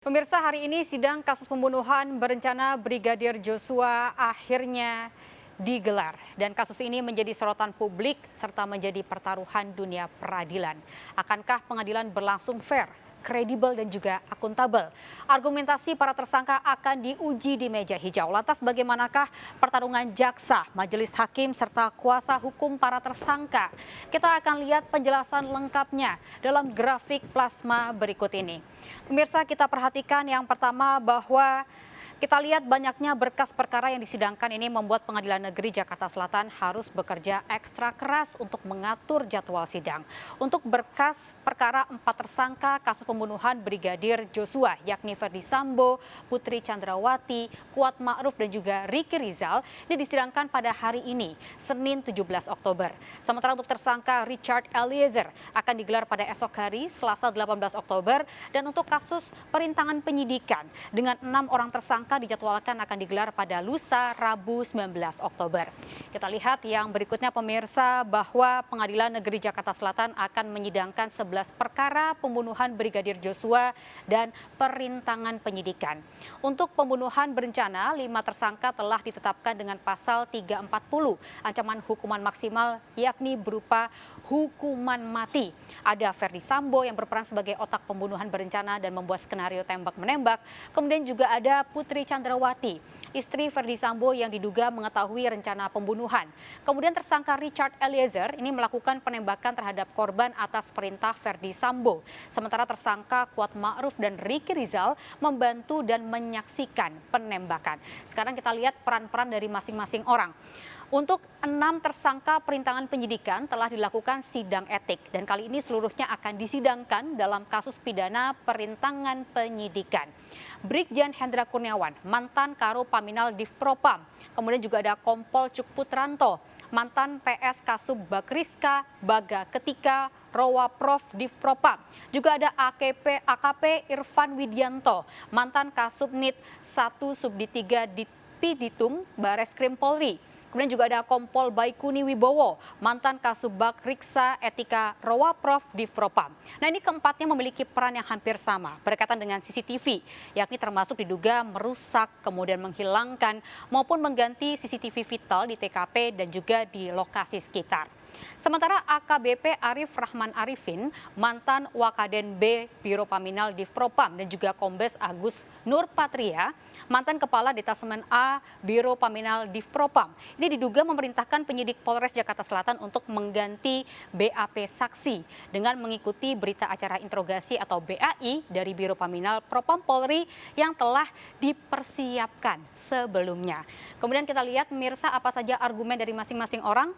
Pemirsa, hari ini sidang kasus pembunuhan berencana Brigadir Joshua akhirnya digelar. Dan kasus ini menjadi sorotan publik serta menjadi pertaruhan dunia peradilan. Akankah pengadilan berlangsung fair, kredibel dan juga akuntabel? Argumentasi para tersangka akan diuji di meja hijau. Lantas bagaimanakah pertarungan jaksa, majelis hakim serta kuasa hukum para tersangka? Kita akan lihat penjelasan lengkapnya dalam grafik plasma berikut ini. Pemirsa, kita perhatikan yang pertama bahwa kita lihat banyaknya berkas perkara yang disidangkan ini membuat Pengadilan Negeri Jakarta Selatan harus bekerja ekstra keras untuk mengatur jadwal sidang. Untuk berkas perkara 4 tersangka kasus pembunuhan Brigadir Joshua, yakni Ferdi Sambo, Putri Chandrawati, Kuat Ma'ruf dan juga Ricky Rizal, ini disidangkan pada hari ini, Senin 17 Oktober. Sementara untuk tersangka Richard Eliezer akan digelar pada esok hari, Selasa 18 Oktober. Dan untuk kasus perintangan penyidikan dengan 6 orang tersangka dijadwalkan akan digelar pada lusa Rabu 19 Oktober. Kita lihat yang berikutnya pemirsa bahwa Pengadilan Negeri Jakarta Selatan akan menyidangkan 11 perkara pembunuhan Brigadir Joshua dan perintangan penyidikan. Untuk pembunuhan berencana, 5 tersangka telah ditetapkan dengan pasal 340 ancaman hukuman maksimal yakni berupa hukuman mati. Ada Ferdi Sambo yang berperan sebagai otak pembunuhan berencana dan membuat skenario tembak-menembak. Kemudian juga ada Putri Chandrawati, istri Ferdi Sambo yang diduga mengetahui rencana pembunuhan. Kemudian tersangka Richard Eliezer ini melakukan penembakan terhadap korban atas perintah Ferdi Sambo. Sementara tersangka Kuat Ma'ruf dan Ricky Rizal membantu dan menyaksikan penembakan. Sekarang kita lihat peran-peran dari masing-masing orang. Untuk 6 tersangka perintangan penyidikan telah dilakukan sidang etik dan kali ini seluruhnya akan disidangkan dalam kasus pidana perintangan penyidikan. Brigjen Hendra Kurniawan, mantan Karo Paminal Divpropam, kemudian juga ada Kompol Cuk Putranto, mantan PS Kasub Bakriska Baga Ketika Rowa Prof Divpropam. Juga ada AKP Irfan Widianto, mantan Kasubnit 1 Subdit 3 Ditpiditum Bareskrim Polri. Kemudian juga ada Kompol Baikuni Wibowo, mantan Kasubag Riksa Etika Rowa Prof Divpropam. Nah, ini keempatnya memiliki peran yang hampir sama berkaitan dengan CCTV, yakni termasuk diduga merusak, kemudian menghilangkan maupun mengganti CCTV vital di TKP dan juga di lokasi sekitar. Sementara AKBP Arif Rahman Arifin, mantan Wakaden B Biro Paminal Divpropam dan juga Kombes Agus Nur Patria, mantan Kepala Detasemen A Biro Paminal Divpropam. Ini diduga memerintahkan penyidik Polres Jakarta Selatan untuk mengganti BAP saksi dengan mengikuti berita acara interogasi atau BAI dari Biro Paminal Propam Polri yang telah dipersiapkan sebelumnya. Kemudian kita lihat pemirsa apa saja argumen dari masing-masing orang.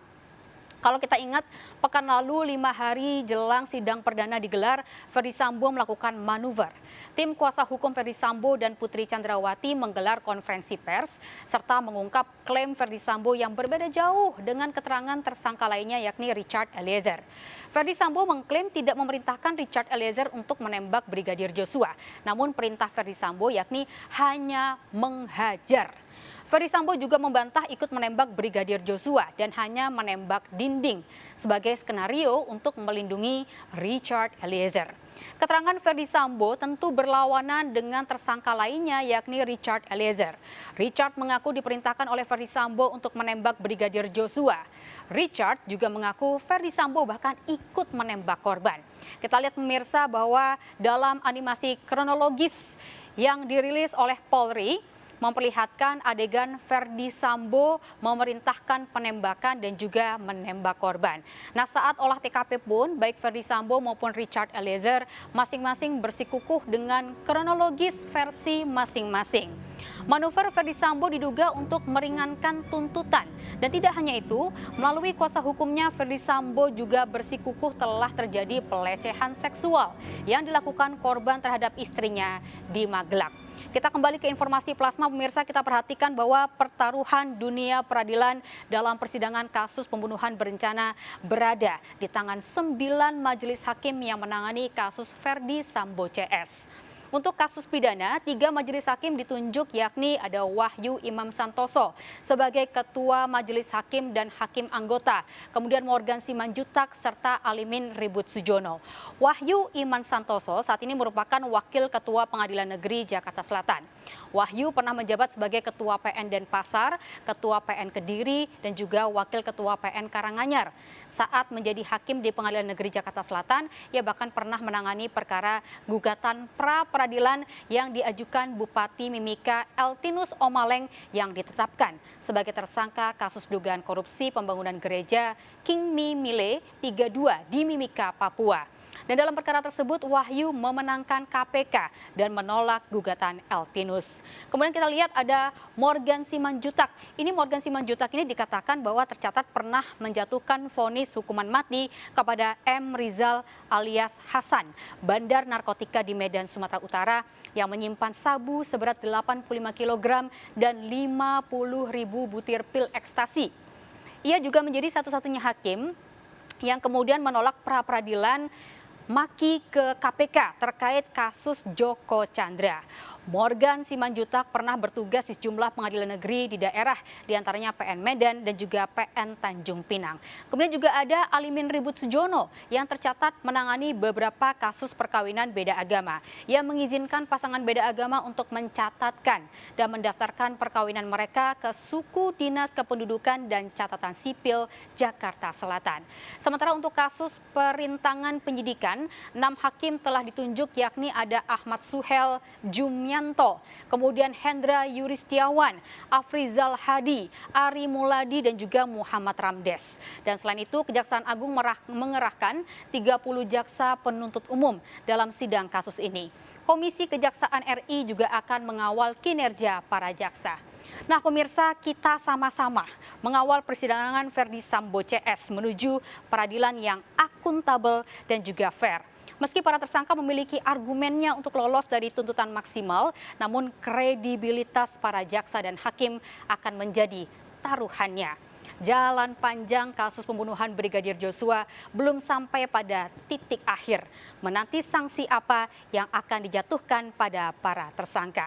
Kalau kita ingat, pekan lalu 5 hari jelang sidang perdana digelar, Ferdi Sambo melakukan manuver. Tim kuasa hukum Ferdi Sambo dan Putri Chandrawati menggelar konferensi pers serta mengungkap klaim Ferdi Sambo yang berbeda jauh dengan keterangan tersangka lainnya yakni Richard Eliezer. Ferdi Sambo mengklaim tidak memerintahkan Richard Eliezer untuk menembak Brigadir Joshua, namun perintah Ferdi Sambo yakni hanya menghajar. Ferdi Sambo juga membantah ikut menembak Brigadir Joshua dan hanya menembak dinding sebagai skenario untuk melindungi Richard Eliezer. Keterangan Ferdi Sambo tentu berlawanan dengan tersangka lainnya yakni Richard Eliezer. Richard mengaku diperintahkan oleh Ferdi Sambo untuk menembak Brigadir Joshua. Richard juga mengaku Ferdi Sambo bahkan ikut menembak korban. Kita lihat pemirsa bahwa dalam animasi kronologis yang dirilis oleh Polri, memperlihatkan adegan Ferdi Sambo memerintahkan penembakan dan juga menembak korban. Nah, saat olah TKP pun baik Ferdi Sambo maupun Richard Eliezer masing-masing bersikukuh dengan kronologis versi masing-masing. Manuver Ferdi Sambo diduga untuk meringankan tuntutan dan tidak hanya itu, melalui kuasa hukumnya Ferdi Sambo juga bersikukuh telah terjadi pelecehan seksual yang dilakukan korban terhadap istrinya di Magelang. Kita kembali ke informasi plasma pemirsa, kita perhatikan bahwa pertaruhan dunia peradilan dalam persidangan kasus pembunuhan berencana berada di tangan 9 majelis hakim yang menangani kasus Ferdi Sambo CS. Untuk kasus pidana, 3 majelis hakim ditunjuk yakni ada Wahyu Imam Santoso sebagai Ketua Majelis Hakim dan Hakim Anggota, kemudian Morgan Simanjuntak serta Alimin Ribut Sujono. Wahyu Iman Santoso saat ini merupakan Wakil Ketua Pengadilan Negeri Jakarta Selatan. Wahyu pernah menjabat sebagai Ketua PN Denpasar, Ketua PN Kediri, dan juga Wakil Ketua PN Karanganyar. Saat menjadi hakim di Pengadilan Negeri Jakarta Selatan, ia bahkan pernah menangani perkara gugatan pra-peradilan yang diajukan Bupati Mimika Eltinus Omaleng yang ditetapkan sebagai tersangka kasus dugaan korupsi pembangunan gereja King Mimile 32 di Mimika, Papua. Dan dalam perkara tersebut, Wahyu memenangkan KPK dan menolak gugatan Eltinus. Kemudian kita lihat ada Morgan Simanjuntak. Ini Morgan Simanjuntak ini dikatakan bahwa tercatat pernah menjatuhkan vonis hukuman mati kepada M. Rizal alias Hasan, bandar narkotika di Medan, Sumatera Utara yang menyimpan sabu seberat 85 kg dan 50.000 butir pil ekstasi. Ia juga menjadi satu-satunya hakim yang kemudian menolak pra-peradilan maki ke KPK terkait kasus Joko Chandra. Morgan Simanjuntak pernah bertugas di sejumlah pengadilan negeri di daerah, diantaranya PN Medan dan juga PN Tanjung Pinang. Kemudian juga ada Alimin Ribut Sujono yang tercatat menangani beberapa kasus perkawinan beda agama. Ia mengizinkan pasangan beda agama untuk mencatatkan dan mendaftarkan perkawinan mereka ke Suku Dinas Kependudukan dan Catatan Sipil Jakarta Selatan. Sementara untuk kasus perintangan penyidikan, 6 hakim telah ditunjuk yakni ada Ahmad Suhel Jumianto, kemudian Hendra Yuristiawan, Afrizal Hadi, Ari Muladi, dan juga Muhammad Ramdes. Dan selain itu, Kejaksaan Agung mengerahkan 30 jaksa penuntut umum dalam sidang kasus ini. Komisi Kejaksaan RI juga akan mengawal kinerja para jaksa. Nah pemirsa, kita sama-sama mengawal persidangan Verdi Sambo CS menuju peradilan yang akuntabel dan juga fair. Meski para tersangka memiliki argumennya untuk lolos dari tuntutan maksimal, namun kredibilitas para jaksa dan hakim akan menjadi taruhannya. Jalan panjang kasus pembunuhan Brigadir Joshua belum sampai pada titik akhir. Menanti sanksi apa yang akan dijatuhkan pada para tersangka.